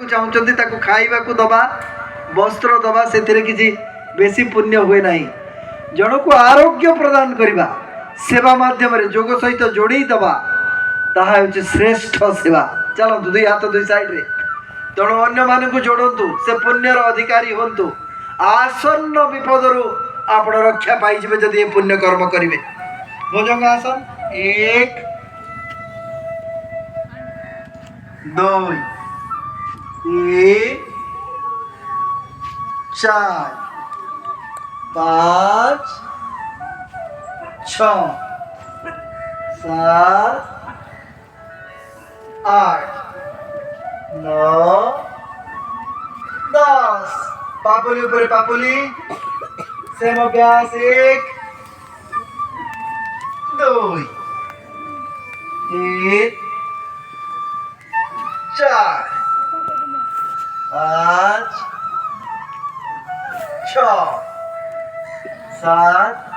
चाहते खाइबा दबा वस्त्र दबा से किसी बेसी पुण्य हुए ना जन को आरोग्य प्रदान करवा सेवा माध्यम जोग सहित जोड़ी दबा ताहा हूँ श्रेष्ठ सेवा। चलतु दुई हाथ दुई साइड रे तेणु अन्य मान को जोड़ू से पुण्यर अधिकारी हूँ आसन्न विपदर आप रक्षा पाइबे जदि ये पुण्य कर्म करेंगे। भुजंग आसन 1 2 3 4 5 6 7 8 9 10 पापुली ऊपर पापुली सेम अभ्यास 1 2 3 4 5 6 7